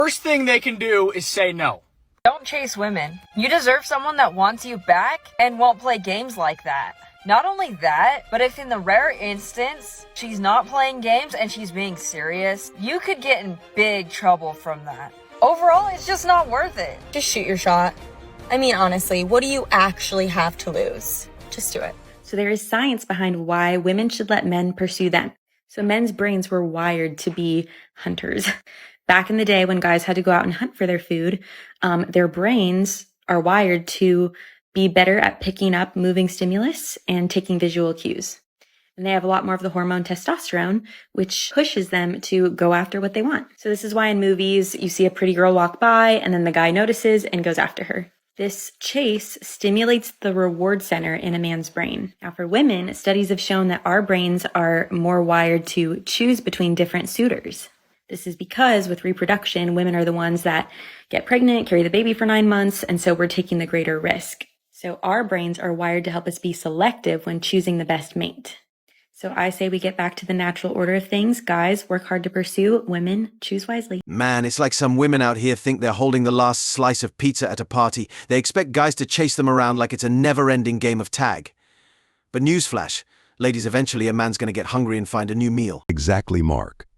First thing they can do is say no. Don't chase women. You deserve someone that wants you back and won't play games like that. Not only that, but if in the rare instance she's not playing games and she's being serious, you could get in big trouble from that. Overall, it's just not worth it. Just shoot your shot. I mean, honestly, what do you actually have to lose? Just do it. So there is science behind why women should let men pursue them. So men's brains were wired to be hunters. Back in the day when guys had to go out and hunt for their food, their brains are wired to be better at picking up moving stimulus and taking visual cues. And they have a lot more of the hormone testosterone, which pushes them to go after what they want. So this is why in movies you see a pretty girl walk by and then the guy notices and goes after her. This chase stimulates the reward center in a man's brain. Now for women, studies have shown that our brains are more wired to choose between different suitors. This is because with reproduction, women are the ones that get pregnant, carry the baby for 9 months, and so we're taking the greater risk. So our brains are wired to help us be selective when choosing the best mate. So I say we get back to the natural order of things. Guys, work hard to pursue. Women, choose wisely. Man, it's like some women out here think they're holding the last slice of pizza at a party. They expect guys to chase them around like it's a never-ending game of tag. But newsflash, ladies, eventually a man's gonna get hungry and find a new meal. Exactly, Mark.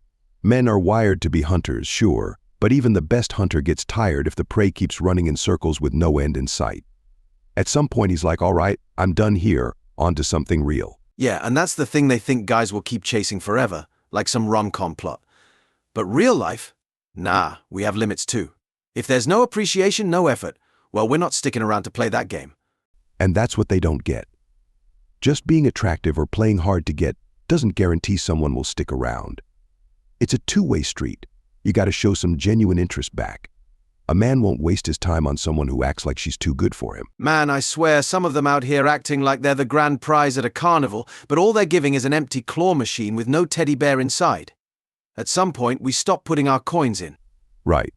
Men are wired to be hunters, sure, but even the best hunter gets tired if the prey keeps running in circles with no end in sight. At some point he's like, all right, I'm done here, on to something real. Yeah, and that's the thing they think guys will keep chasing forever, like some rom-com plot. But real life? Nah, we have limits too. If there's no appreciation, no effort, well, we're not sticking around to play that game. And that's what they don't get. Just being attractive or playing hard to get doesn't guarantee someone will stick around. It's a two-way street. You gotta show some genuine interest back. A man won't waste his time on someone who acts like she's too good for him. Man, I swear, some of them out here acting like they're the grand prize at a carnival, but all they're giving is an empty claw machine with no teddy bear inside. At some point, we stop putting our coins in. Right.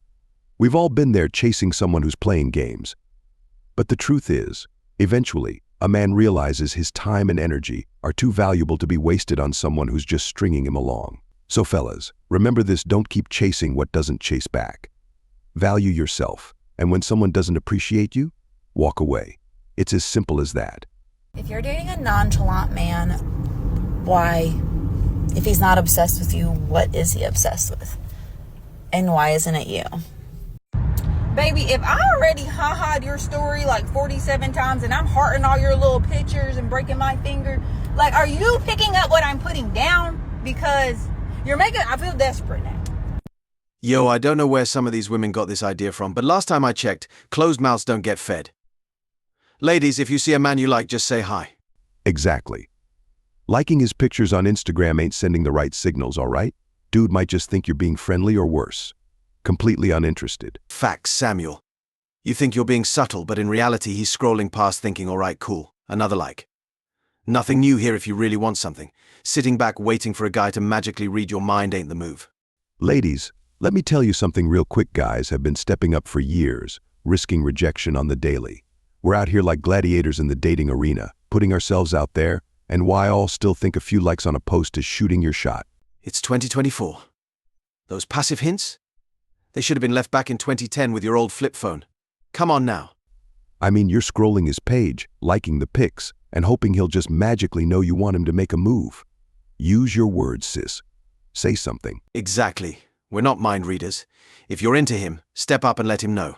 We've all been there chasing someone who's playing games. But the truth is, eventually, a man realizes his time and energy are too valuable to be wasted on someone who's just stringing him along. So fellas, remember this: don't keep chasing what doesn't chase back. Value yourself, and when someone doesn't appreciate you, walk away. It's as simple as that. If you're dating a nonchalant man, why? If he's not obsessed with you, what is he obsessed with? And why isn't it you? Baby, if I already ha-ha'd your story like 47 times and I'm hearting all your little pictures and breaking my finger, like, are you picking up what I'm putting down? Because I feel desperate now. Yo, I don't know where some of these women got this idea from, but last time I checked, closed mouths don't get fed. Ladies, if you see a man you like, just say hi. Exactly. Liking his pictures on Instagram ain't sending the right signals, all right? Dude might just think you're being friendly or worse. Completely uninterested. Facts, Samuel. You think you're being subtle, but in reality he's scrolling past thinking, all right, cool, another like. Nothing new here if you really want something. Sitting back waiting for a guy to magically read your mind ain't the move. Ladies, let me tell you something real quick. Guys have been stepping up for years, risking rejection on the daily. We're out here like gladiators in the dating arena, putting ourselves out there, and why all still think a few likes on a post is shooting your shot. It's 2024. Those passive hints? They should have been left back in 2010 with your old flip phone. Come on now. I mean, you're scrolling his page, liking the pics, and hoping he'll just magically know you want him to make a move. Use your words, sis. Say something. Exactly. We're not mind readers. If you're into him, step up and let him know.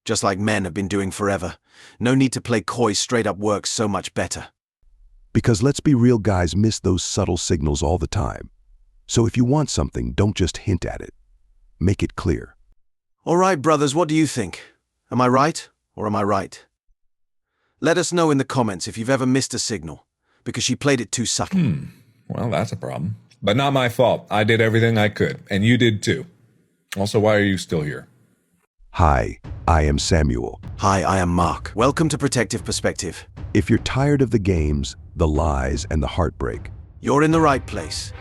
Just like men have been doing forever. No need to play coy, straight up works so much better. Because let's be real, guys miss those subtle signals all the time. So if you want something, don't just hint at it. Make it clear. All right, brothers, what do you think? Am I right or am I right? Let us know in the comments if you've ever missed a signal, because she played it too subtle. Well, that's a problem. But not my fault. I did everything I could, and you did too. Also, why are you still here? Hi, I am Samuel. Hi, I am Mark. Welcome to Protective Perspective. If you're tired of the games, the lies, and the heartbreak, You're in the right place.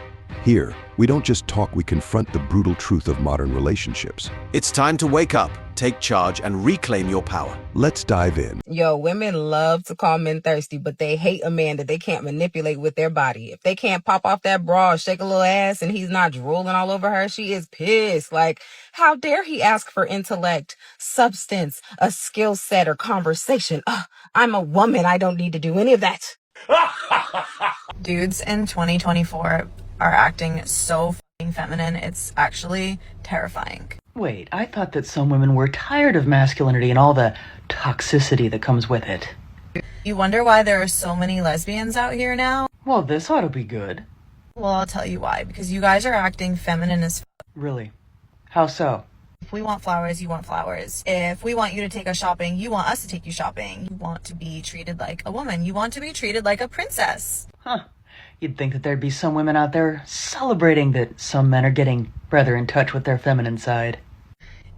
Here, we don't just talk, we confront the brutal truth of modern relationships. It's time to wake up, take charge, and reclaim your power. Let's dive in. Yo, women love to call men thirsty, but they hate a man that they can't manipulate with their body. If they can't pop off that bra, shake a little ass, and he's not drooling all over her, she is pissed. Like, how dare he ask for intellect, substance, a skill set, or conversation? I'm a woman. I don't need to do any of that. Dudes in 2024 are acting so fucking feminine, it's actually terrifying. Wait, I thought that some women were tired of masculinity and all the toxicity that comes with it. You wonder why there are so many lesbians out here now? Well, this ought to be good. Well, I'll tell you why. Because you guys are acting feminine as Really? How so? If we want flowers, you want flowers. If we want you to take us shopping, you want us to take you shopping. You want to be treated like a woman. You want to be treated like a princess. Huh. You'd think that there'd be some women out there celebrating that some men are getting rather in touch with their feminine side.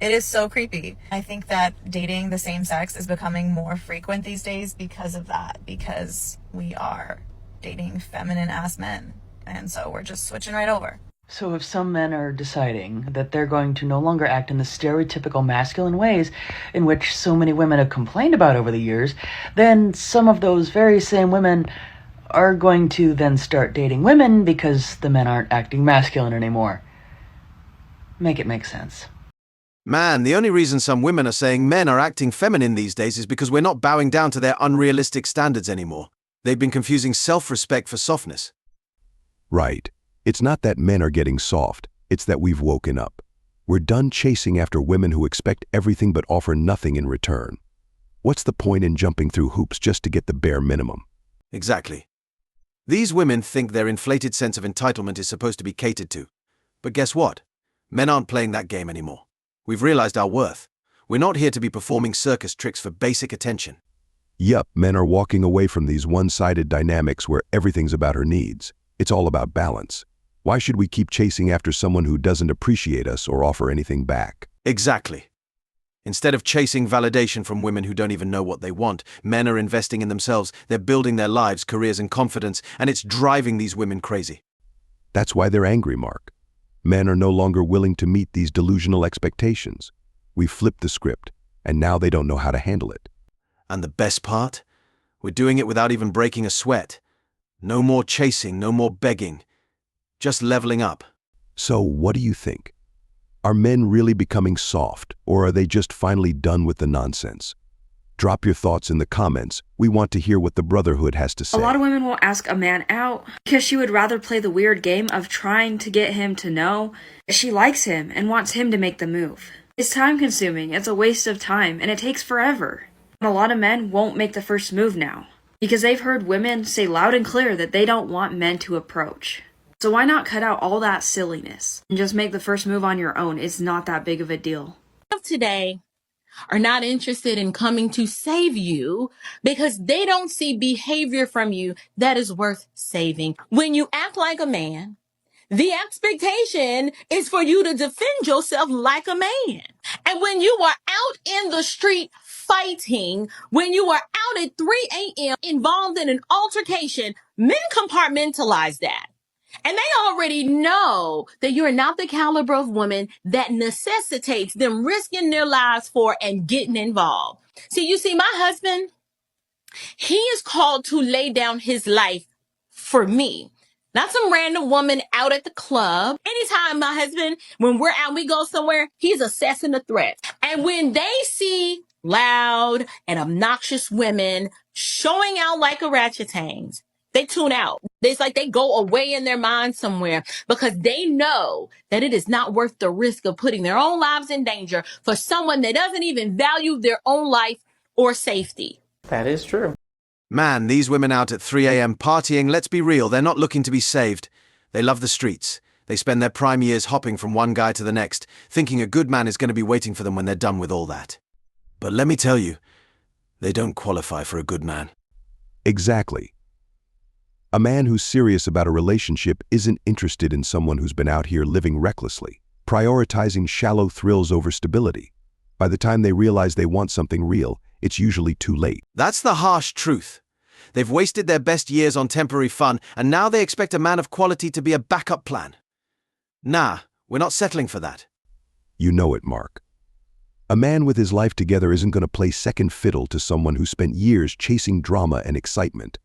It is so creepy. I think that dating the same sex is becoming more frequent these days because of that. Because we are dating feminine ass men. And so we're just switching right over. So if some men are deciding that they're going to no longer act in the stereotypical masculine ways in which so many women have complained about over the years, then some of those very same women are going to then start dating women because the men aren't acting masculine anymore. Make it make sense. Man, the only reason some women are saying men are acting feminine these days is because we're not bowing down to their unrealistic standards anymore. They've been confusing self-respect for softness. Right. It's not that men are getting soft, it's that we've woken up. We're done chasing after women who expect everything but offer nothing in return. What's the point in jumping through hoops just to get the bare minimum? Exactly. These women think their inflated sense of entitlement is supposed to be catered to. But guess what? Men aren't playing that game anymore. We've realized our worth. We're not here to be performing circus tricks for basic attention. Yup, men are walking away from these one-sided dynamics where everything's about her needs. It's all about balance. Why should we keep chasing after someone who doesn't appreciate us or offer anything back? Exactly. Instead of chasing validation from women who don't even know what they want, men are investing in themselves, they're building their lives, careers, and confidence, and it's driving these women crazy. That's why they're angry, Mark. Men are no longer willing to meet these delusional expectations. We've flipped the script, and now they don't know how to handle it. And the best part? We're doing it without even breaking a sweat. No more chasing, no more begging. Just leveling up. So, what do you think? Are men really becoming soft, or are they just finally done with the nonsense? Drop your thoughts in the comments. We want to hear what the Brotherhood has to say. A lot of women will ask a man out because she would rather play the weird game of trying to get him to know that she likes him and wants him to make the move. It's time consuming, it's a waste of time, and it takes forever. And a lot of men won't make the first move now because they've heard women say loud and clear that they don't want men to approach. So why not cut out all that silliness and just make the first move on your own? It's not that big of a deal. Today are not interested in coming to save you because they don't see behavior from you that is worth saving. When you act like a man, the expectation is for you to defend yourself like a man. And when you are out in the street fighting, when you are out at 3 a.m. involved in an altercation, men compartmentalize that. And they already know that you're not the caliber of woman that necessitates them risking their lives for and getting involved. See, you see, my husband, he is called to lay down his life for me. Not some random woman out at the club. Anytime my husband, when we're out, we go somewhere, he's assessing the threat. And when they see loud and obnoxious women showing out like orangutans, they tune out. It's like they go away in their mind somewhere because they know that it is not worth the risk of putting their own lives in danger for someone that doesn't even value their own life or safety. That is true. Man, these women out at 3 a.m. partying, let's be real, they're not looking to be saved. They love the streets. They spend their prime years hopping from one guy to the next, thinking a good man is going to be waiting for them when they're done with all that. But let me tell you, they don't qualify for a good man. Exactly. A man who's serious about a relationship isn't interested in someone who's been out here living recklessly, prioritizing shallow thrills over stability. By the time they realize they want something real, it's usually too late. That's the harsh truth. They've wasted their best years on temporary fun, and now they expect a man of quality to be a backup plan. Nah, we're not settling for that. You know it, Mark. A man with his life together isn't going to play second fiddle to someone who spent years chasing drama and excitement.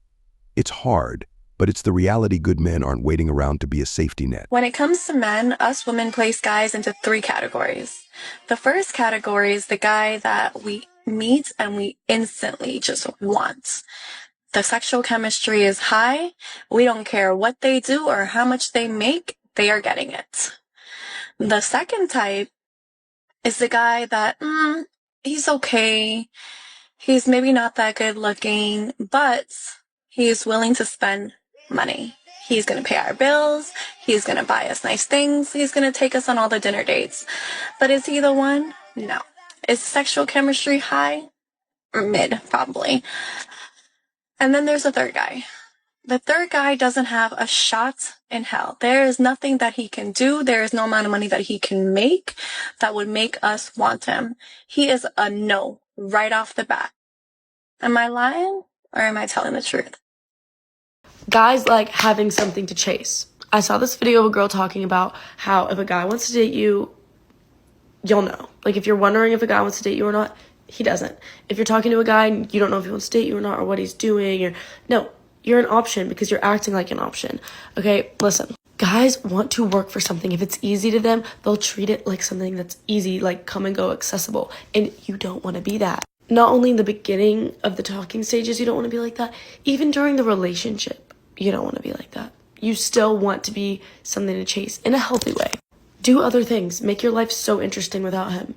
It's hard, but it's the reality. Good men aren't waiting around to be a safety net. When it comes to men, us women place guys into 3 categories. The first category is the guy that we meet and we instantly just want. The sexual chemistry is high. We don't care what they do or how much they make, they are getting it. The second type is the guy that, he's okay. He's maybe not that good looking, but he's willing to spend money. He's going to pay our bills. He's going to buy us nice things. He's going to take us on all the dinner dates. But is he the one? No. Is sexual chemistry high? Mid, probably. And then there's a third guy. The third guy doesn't have a shot in hell. There is nothing that he can do. There is no amount of money that he can make that would make us want him. He is a no right off the bat. Am I lying or am I telling the truth? Guys like having something to chase. I saw this video of a girl talking about how if a guy wants to date you, you'll know. Like if you're wondering if a guy wants to date you or not, he doesn't. If you're talking to a guy and you don't know if he wants to date you or not or what he's doing, no, you're an option because you're acting like an option. Okay, listen. Guys want to work for something. If it's easy to them, they'll treat it like something that's easy, like come and go, accessible. And you don't want to be that. Not only in the beginning of the talking stages, you don't want to be like that. Even during the relationship, you don't want to be like that. You still want to be something to chase in a healthy way. Do other things. Make your life so interesting without him.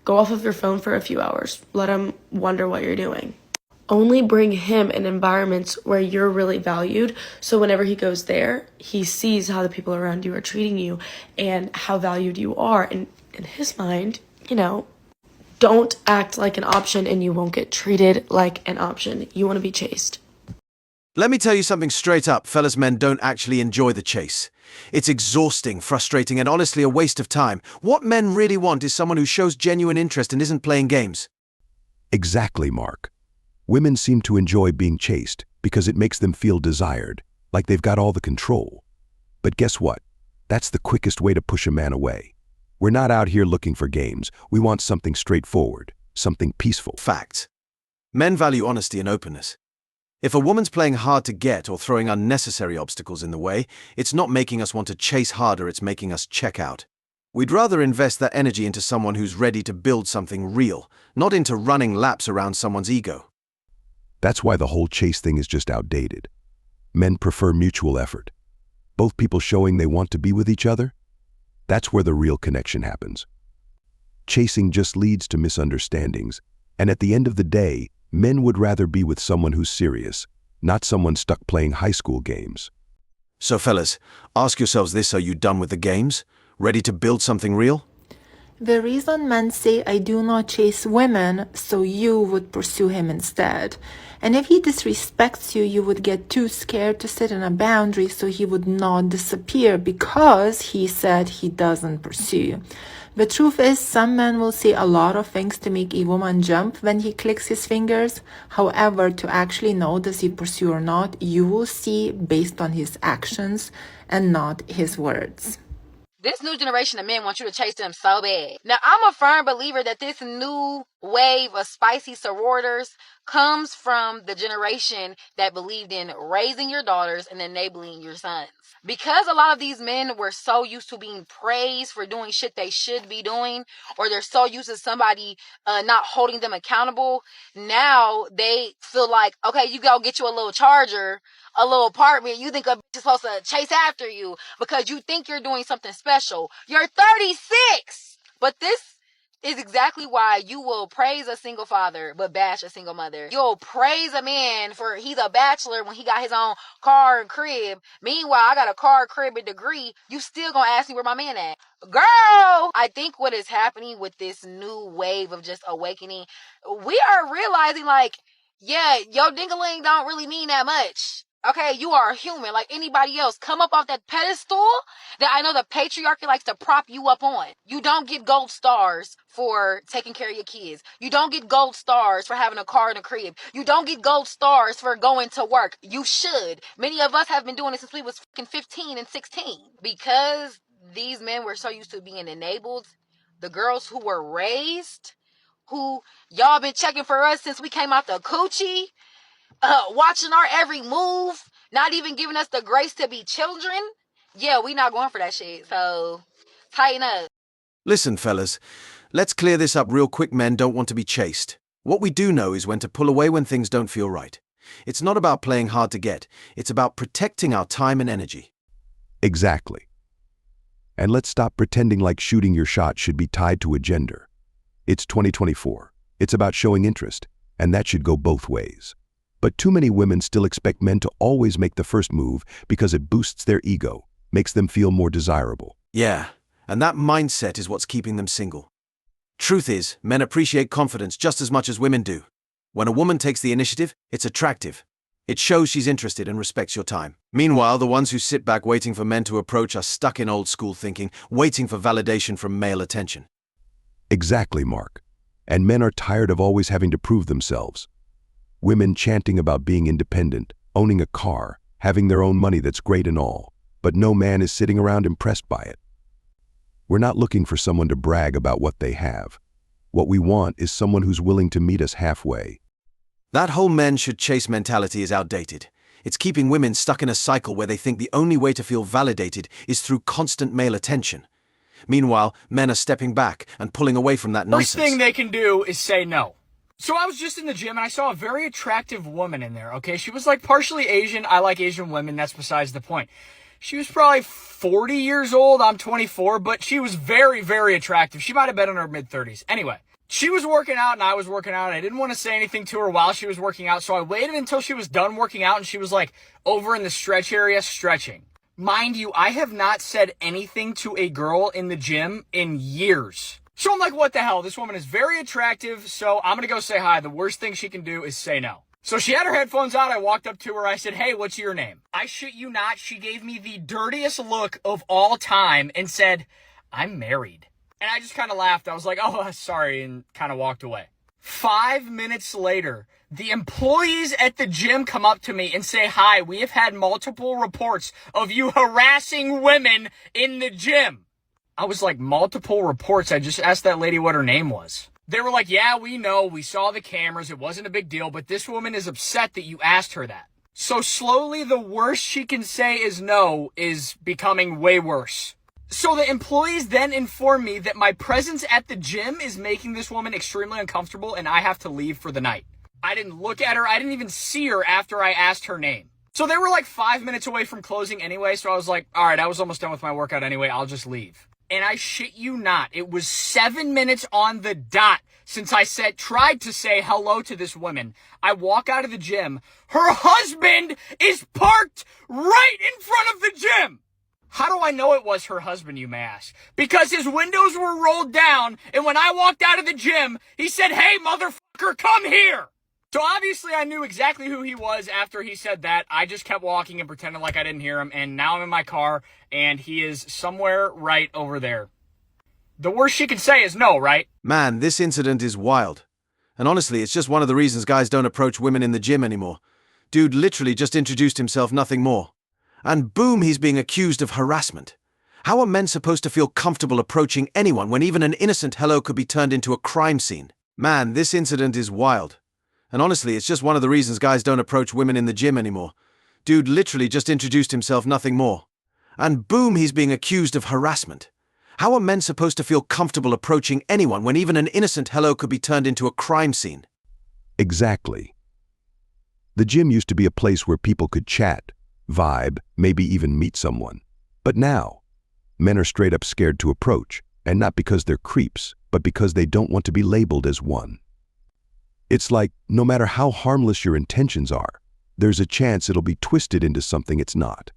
Go off of your phone for a few hours. Let him wonder what you're doing. Only bring him in environments where you're really valued, so whenever he goes there, he sees how the people around you are treating you and how valued you are. And in his mind, don't act like an option and you won't get treated like an option. You want to be chased. Let me tell you something straight up, fellas. Men don't actually enjoy the chase. It's exhausting, frustrating, and honestly a waste of time. What men really want is someone who shows genuine interest and isn't playing games. Exactly, Mark. Women seem to enjoy being chased because it makes them feel desired, like they've got all the control. But guess what? That's the quickest way to push a man away. We're not out here looking for games. We want something straightforward, something peaceful. Fact. Men value honesty and openness. If a woman's playing hard to get or throwing unnecessary obstacles in the way, it's not making us want to chase harder, it's making us check out. We'd rather invest that energy into someone who's ready to build something real, not into running laps around someone's ego. That's why the whole chase thing is just outdated. Men prefer mutual effort. Both people showing they want to be with each other. That's where the real connection happens. Chasing just leads to misunderstandings, and at the end of the day, men would rather be with someone who's serious, not someone stuck playing high school games. So fellas, ask yourselves this: are you done with the games? Ready to build something real? The reason men say I do not chase women, so you would pursue him instead. And if he disrespects you, you would get too scared to set in a boundary so he would not disappear because he said he doesn't pursue you. The truth is, some men will say a lot of things to make a woman jump when he clicks his fingers. However, to actually know does he pursue or not, you will see based on his actions and not his words. This new generation of men want you to chase them so bad. Now, I'm a firm believer that this new wave of spicy sororters comes from the generation that believed in raising your daughters and enabling your sons. Because a lot of these men were so used to being praised for doing shit they should be doing, or they're so used to somebody not holding them accountable, now they feel like, okay, you go get you a little charger, a little apartment, you think a bitch is supposed to chase after you because you think you're doing something special. You're 36! But this is exactly why you will praise a single father but bash a single mother. You'll praise a man for he's a bachelor when he got his own car and crib. Meanwhile, I got a car, crib, and degree. You still gonna ask me where my man at. Girl! I think what is happening with this new wave of just awakening, we are realizing like, yeah, your ding-a-ling don't really mean that much. Okay, you are a human like anybody else. Come up off that pedestal that I know the patriarchy likes to prop you up on. You don't get gold stars for taking care of your kids. You don't get gold stars for having a car and a crib. You don't get gold stars for going to work. You should. Many of us have been doing it since we was fucking 15 and 16. Because these men were so used to being enabled, the girls who were raised, who y'all been checking for us since we came out the coochie, watching our every move, not even giving us the grace to be children. Yeah, we not going for that shit. So, tighten up. Listen, fellas, let's clear this up real quick. Men don't want to be chased. What we do know is when to pull away when things don't feel right. It's not about playing hard to get. It's about protecting our time and energy. Exactly. And let's stop pretending like shooting your shot should be tied to a gender. It's 2024. It's about showing interest, and that should go both ways. But too many women still expect men to always make the first move because it boosts their ego, makes them feel more desirable. Yeah, and that mindset is what's keeping them single. Truth is, men appreciate confidence just as much as women do. When a woman takes the initiative, it's attractive. It shows she's interested and respects your time. Meanwhile, the ones who sit back waiting for men to approach are stuck in old school thinking, waiting for validation from male attention. Exactly, Mark. And men are tired of always having to prove themselves. Women chanting about being independent, owning a car, having their own money, that's great and all, but no man is sitting around impressed by it. We're not looking for someone to brag about what they have. What we want is someone who's willing to meet us halfway. That whole men should chase mentality is outdated. It's keeping women stuck in a cycle where they think the only way to feel validated is through constant male attention. Meanwhile, men are stepping back and pulling away from that nonsense. First thing they can do is say no. So I was just in the gym and I saw a very attractive woman in there, okay? She was like partially Asian. I like Asian women. That's besides the point. She was probably 40 years old. I'm 24, but she was very, very attractive. She might have been in her mid-30s. Anyway, she was working out and I was working out. I didn't want to say anything to her while she was working out, so I waited until she was done working out and she was like over in the stretch area stretching. Mind you, I have not said anything to a girl in the gym in years. So I'm like, what the hell? This woman is very attractive, so I'm going to go say hi. The worst thing she can do is say no. So she had her headphones out. I walked up to her. I said, hey, what's your name? I shit you not. She gave me the dirtiest look of all time and said, I'm married. And I just kind of laughed. I was like, oh, sorry, and kind of walked away. 5 minutes later, the employees at the gym come up to me and say, hi, we have had multiple reports of you harassing women in the gym. I was like, multiple reports? I just asked that lady what her name was. They were like, yeah, we know. We saw the cameras. It wasn't a big deal, but this woman is upset that you asked her that. So slowly, the worst she can say is no is becoming way worse. So the employees then inform me that my presence at the gym is making this woman extremely uncomfortable and I have to leave for the night. I didn't look at her. I didn't even see her after I asked her name. So they were like 5 minutes away from closing anyway, so I was like, all right, I was almost done with my workout anyway. I'll just leave. And I shit you not, it was 7 minutes on the dot since I tried to say hello to this woman. I walk out of the gym. Her husband is parked right in front of the gym. How do I know it was her husband, you may ask? Because his windows were rolled down, and when I walked out of the gym, he said, hey, motherfucker, come here. So obviously I knew exactly who he was after he said that. I just kept walking and pretending like I didn't hear him, and now I'm in my car, and he is somewhere right over there. The worst she could say is no, right? Man, this incident is wild. And honestly, it's just one of the reasons guys don't approach women in the gym anymore. Dude literally just introduced himself, nothing more. And boom, he's being accused of harassment. How are men supposed to feel comfortable approaching anyone when even an innocent hello could be turned into a crime scene? Man, this incident is wild. And honestly, it's just one of the reasons guys don't approach women in the gym anymore. Dude literally just introduced himself, nothing more. And boom, he's being accused of harassment. How are men supposed to feel comfortable approaching anyone when even an innocent hello could be turned into a crime scene? Exactly. The gym used to be a place where people could chat, vibe, maybe even meet someone. But now, men are straight up scared to approach, and not because they're creeps, but because they don't want to be labeled as one. It's like, no matter how harmless your intentions are, there's a chance it'll be twisted into something it's not.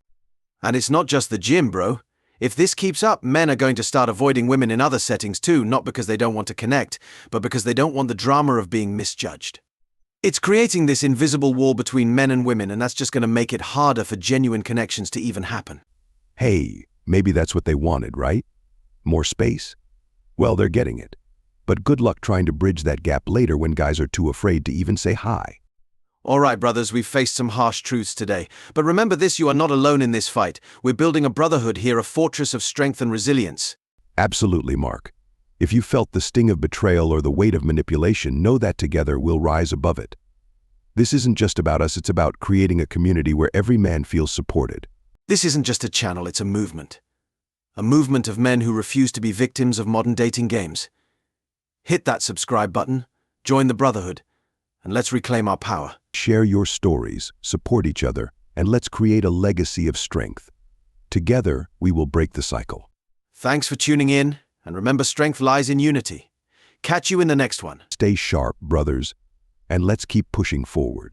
And it's not just the gym, bro. If this keeps up, men are going to start avoiding women in other settings too, not because they don't want to connect, but because they don't want the drama of being misjudged. It's creating this invisible wall between men and women, and that's just going to make it harder for genuine connections to even happen. Hey, maybe that's what they wanted, right? More space? Well, they're getting it. But good luck trying to bridge that gap later when guys are too afraid to even say hi. All right, brothers, we've faced some harsh truths today. But remember this, you are not alone in this fight. We're building a brotherhood here, a fortress of strength and resilience. Absolutely, Mark. If you felt the sting of betrayal or the weight of manipulation, know that together we'll rise above it. This isn't just about us, it's about creating a community where every man feels supported. This isn't just a channel, it's a movement. A movement of men who refuse to be victims of modern dating games. Hit that subscribe button, join the brotherhood, and let's reclaim our power. Share your stories, support each other, and let's create a legacy of strength. Together, we will break the cycle. Thanks for tuning in, and remember, strength lies in unity. Catch you in the next one. Stay sharp, brothers, and let's keep pushing forward.